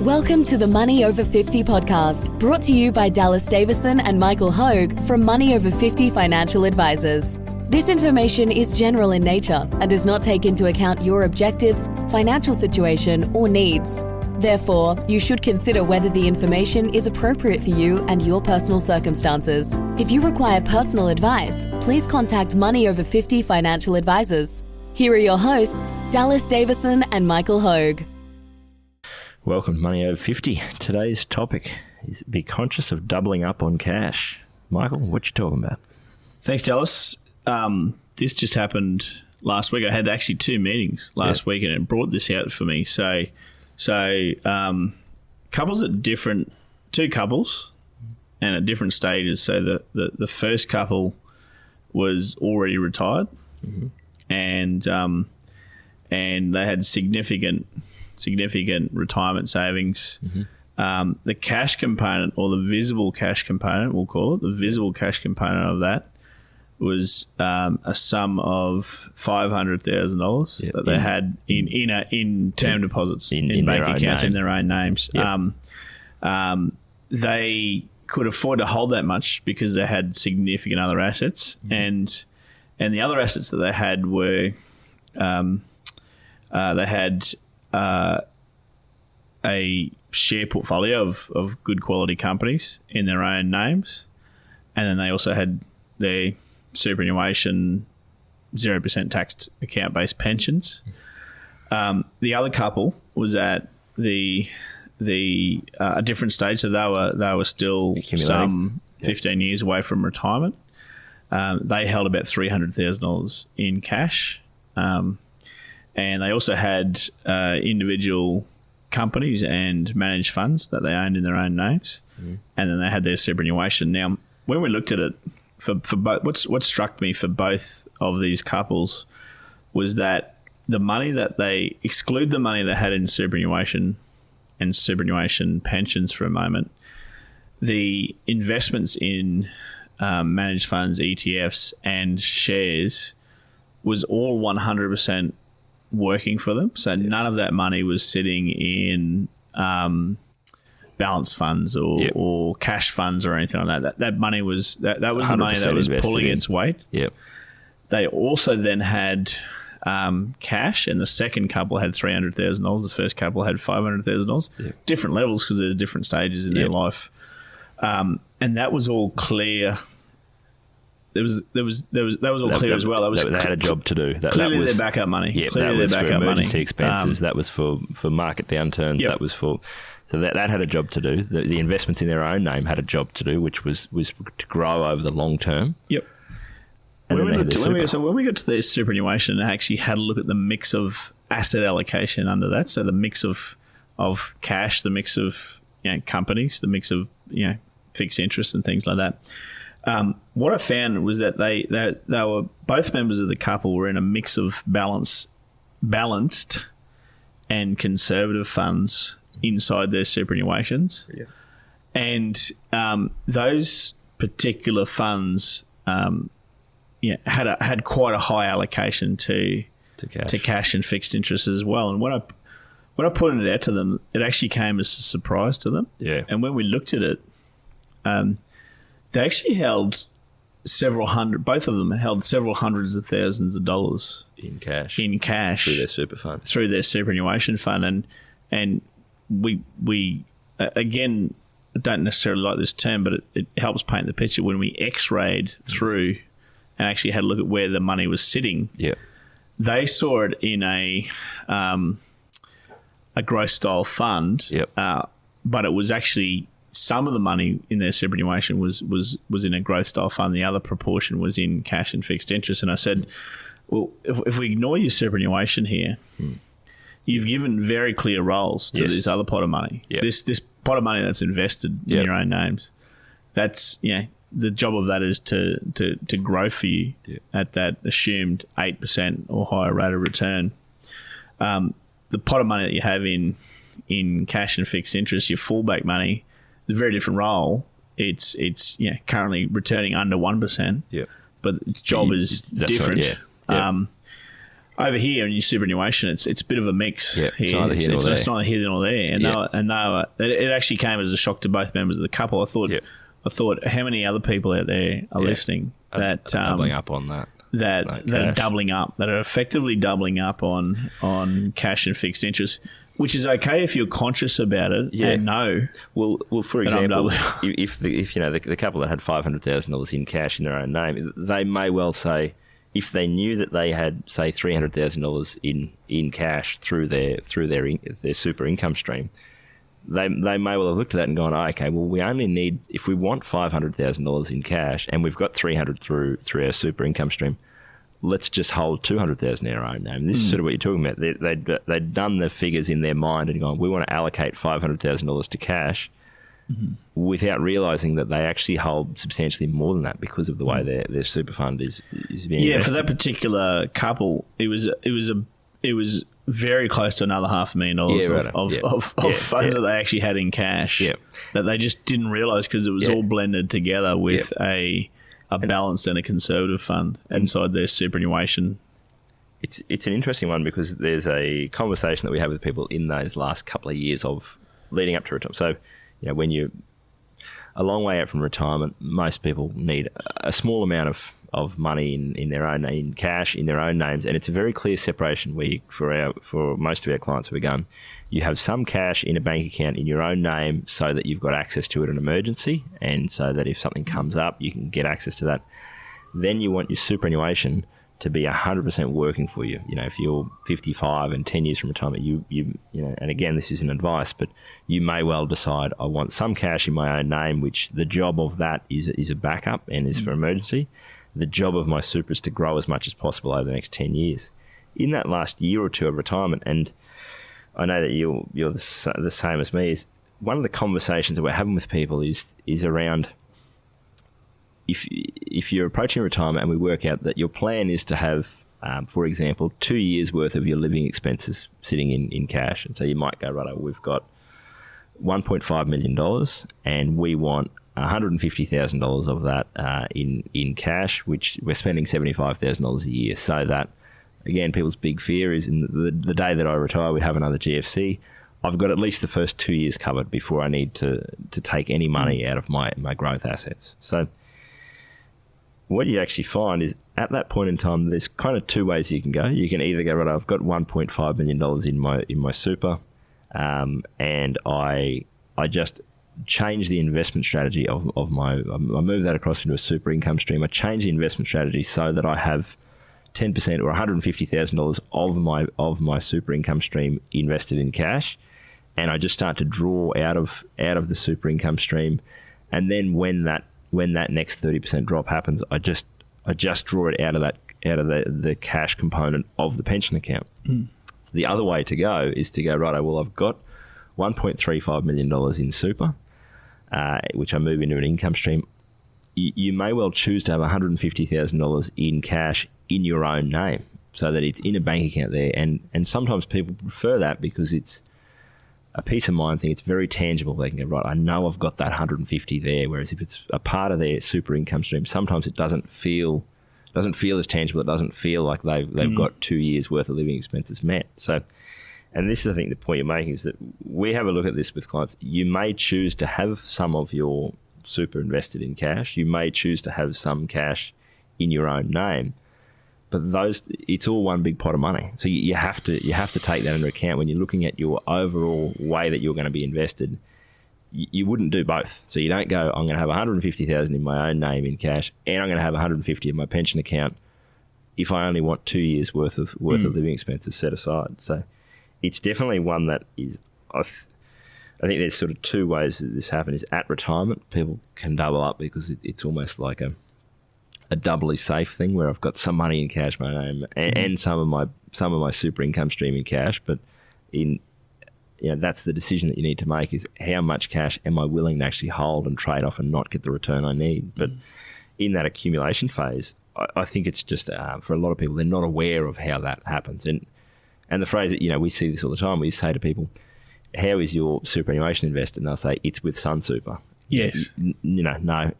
Welcome to the Money Over 50 podcast, brought to you by Dallas Davison and Michael Hogue from Money Over 50 Financial Advisors. This information is general in nature and does not take into account your objectives, financial situation, or needs. Therefore, you should consider whether the information is appropriate for you and your personal circumstances. If you require personal advice, please contact Money Over 50 Financial Advisors. Here are your hosts, Dallas Davison and Michael Hogue. Welcome to Money Over 50. Today's topic is be conscious of doubling up on cash. Michael, what you talking about? Thanks, Dallas. This just happened last week. I had actually two meetings last week, and it brought this out for me. So couples at two couples and at different stages. So the first couple was already retired, and they had significant retirement savings. The cash component, or the visible cash component, we'll call it, the visible cash component of that was a sum of $500,000 that they had in term deposits in bank accounts in their own names. They could afford to hold that much because they had significant other assets, and the other assets that they had were they had a share portfolio of good quality companies in their own names, and then they also had their superannuation 0% taxed account-based pensions. The other couple was at a different stage, so they were still some 15 years away from retirement. They held about $300,000 in cash. And they also had individual companies and managed funds that they owned in their own names. And then they had their superannuation. Now, when we looked at it, for both, what struck me for both of these couples was that the money that they exclude the money they had in superannuation and superannuation pensions for a moment, the investments in managed funds, ETFs, and shares was all 100% working for them. So none of that money was sitting in balance funds or cash funds or anything like that. That money was that was the money that was pulling its weight. They also then had cash, and the second couple had $300,000. The first couple had $500,000. Different levels because there's different stages in their life, and that was all clear. That was all clear as well. They had a job to do. Clearly their backup money. That was for emergency expenses. That was for market downturns. That was for... So that had a job to do. The investments in their own name had a job to do, which was to grow over the long term. And when we got to the superannuation, I actually had a look at the mix of asset allocation under that. So the mix of cash, the mix of companies, the mix of fixed interest and things like that. What I found was that they were, both members of the couple were in a mix of balanced and conservative funds inside their superannuations. And those particular funds had quite a high allocation to cash and fixed interest as well. And when I put it out to them, it actually came as a surprise to them. And when we looked at it, they actually held both of them held several hundreds of thousands of dollars in cash through their super fund, through their superannuation fund. And we again, I don't necessarily like this term, but it helps paint the picture. When we x-rayed through and actually had a look at where the money was sitting, they saw it in a growth style fund, but it was actually, some of the money in their superannuation was in a growth style fund. The other proportion was in cash and fixed interest. And I said, well, if we ignore your superannuation here, you've given very clear roles to this other pot of money. This pot of money that's invested in your own names. That's the job of that is to grow for you at that assumed 8% or higher rate of return. The pot of money that you have in cash and fixed interest, your fallback money, it's a very different role. It's currently returning under 1%, but its job is different. over here in your superannuation, it's a bit of a mix. Yeah, here. It's neither here nor there. And it actually came as a shock to both members of the couple. I thought, how many other people out there are listening that doubling up on that. That are doubling up, that are effectively doubling up on cash and fixed interest, which is okay if you're conscious about it and know. Well, for example, if the couple that had $500,000 in cash in their own name, they may well say, if they knew that they had, say, $300,000 in cash through their super income stream, they may well have looked at that and gone, okay, well, we only need, if we want $500,000 in cash and we've got $300,000 through our super income stream, let's just hold $200,000 in our own name. This is sort of what you're talking about. They'd done the figures in their mind and gone, we want to allocate $500,000 to cash, without realising that they actually hold substantially more than that because of the way their super fund is being invested. For that particular couple, it was very close to another $500,000 of funds that they actually had in cash that they just didn't realise because it was all blended together with a balanced and a conservative fund inside their superannuation. It's an interesting one because there's a conversation that we have with people in those last couple of years of leading up to retirement. So, when you're a long way out from retirement, most people need a small amount of money in cash in their own names, and it's a very clear separation for most of our clients who are going, you have some cash in a bank account in your own name so that you've got access to it in an emergency, and so that if something comes up, you can get access to that. Then you want your superannuation to be 100% working for you. If you're 55 and 10 years from retirement, you and again, this isn't advice, but you may well decide, I want some cash in my own name, which the job of that is a backup and is for emergency. The job of my super is to grow as much as possible over the next 10 years. In that last year or two of retirement, and I know that you're the same as me, is one of the conversations that we're having with people is around, if you're approaching retirement and we work out that your plan is to have, for example, 2 years worth of your living expenses sitting in cash. And so you might go, right, we've got $1.5 million and we want $150,000 of that in cash, which we're spending $75,000 a year. So that, again, people's big fear is in the day that I retire, we have another GFC. I've got at least the first 2 years covered before I need to take any money out of my growth assets. So what you actually find is at that point in time, there's kind of two ways you can go. You can either go, right, I've got $1.5 million in my super, and I just change the investment strategy of I move that across into a super income stream. I change the investment strategy so that I have 10% or $150,000 of my super income stream invested in cash, and I just start to draw out of the super income stream, and then when that next 30% drop happens, I just draw it out of the cash component of the pension account. The other way to go is to go, right, well, I've got $1.35 million in super, which I move into an income stream. You may well choose to have $150,000 in cash in your own name so that it's in a bank account there. And sometimes people prefer that because it's a peace of mind thing. It's very tangible. They can go, right, I know I've got that 150 there. Whereas if it's a part of their super income stream, sometimes it doesn't feel as tangible. It doesn't feel like they've got 2 years worth of living expenses met. So, and this is, I think, the point you're making is that we have a look at this with clients. You may choose to have some of your super invested in cash. You may choose to have some cash in your own name, but it's all one big pot of money. So you have to take that into account when you're looking at your overall way that you're going to be invested. You wouldn't do both. So you don't go, I'm going to have $150,000 in my own name in cash, and I'm going to have $150 in my pension account if I only want 2 years worth of living expenses set aside. So it's definitely one that is. I think there's sort of two ways that this happens. At retirement, people can double up because it's almost like a doubly safe thing where I've got some money in cash in my name and some of my super income stream in cash. But that's the decision that you need to make: is how much cash am I willing to actually hold and trade off and not get the return I need. But in that accumulation phase, I think it's just for a lot of people, they're not aware of how that happens. And the phrase that we see this all the time. We say to people, how is your superannuation invested? And they'll say, it's with Sun Super. Yes. No.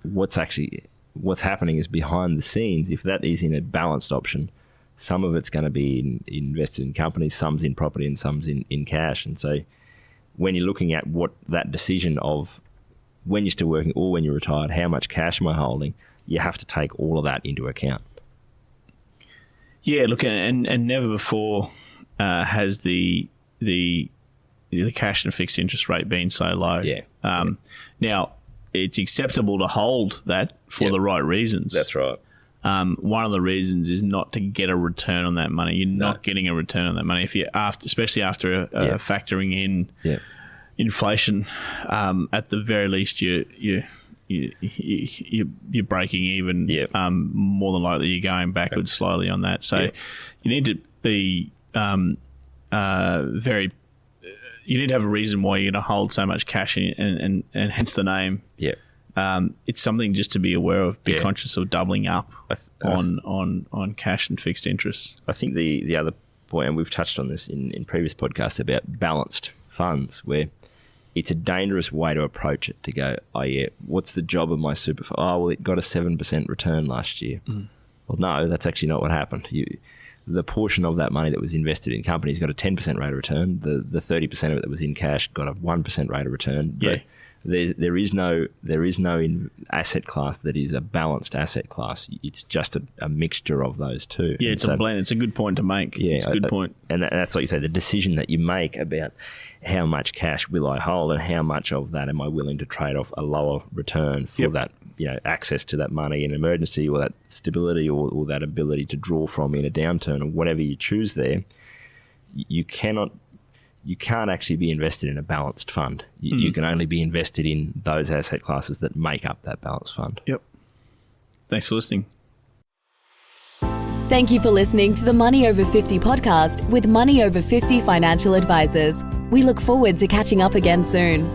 What's happening is behind the scenes. If that is in a balanced option, some of it's going to be invested in companies, some's in property and some's in cash. And so when you're looking at what that decision of when you're still working or when you're retired, how much cash am I holding, you have to take all of that into account. Yeah, look, and never before has the cash and fixed interest rate been so low. Yeah. Now, it's acceptable to hold that for the right reasons. That's right. One of the reasons is not to get a return on that money. You're not getting a return on that money if you especially after factoring in inflation. At the very least, you're breaking even. More than likely, you're going backwards slowly on that. So you need to be very. You need to have a reason why you're going to hold so much cash, and hence the name. Yeah. It's something just to be aware of. Be conscious of doubling up on cash and fixed interest. I think the other point, and we've touched on this in previous podcasts about balanced funds, where it's a dangerous way to approach it. To go, what's the job of my super fund? Oh, well, it got a 7% return last year. Well, no, that's actually not what happened. The portion of that money that was invested in companies got a 10% rate of return. The 30% of it that was in cash got a 1% rate of return. But there is no asset class that is a balanced asset class. It's just a mixture of those two. Yeah, it's a blend. It's a good point to make. Yeah, it's a good point. And that's like you say, the decision that you make about how much cash will I hold and how much of that am I willing to trade off a lower return for that, access to that money in an emergency, or that stability, or that ability to draw from in a downturn, or whatever you choose there. You can't actually be invested in a balanced fund. You can only be invested in those asset classes that make up that balanced fund. Yep. Thanks for listening. Thank you for listening to the Money Over 50 podcast with Money Over 50 Financial Advisors. We look forward to catching up again soon.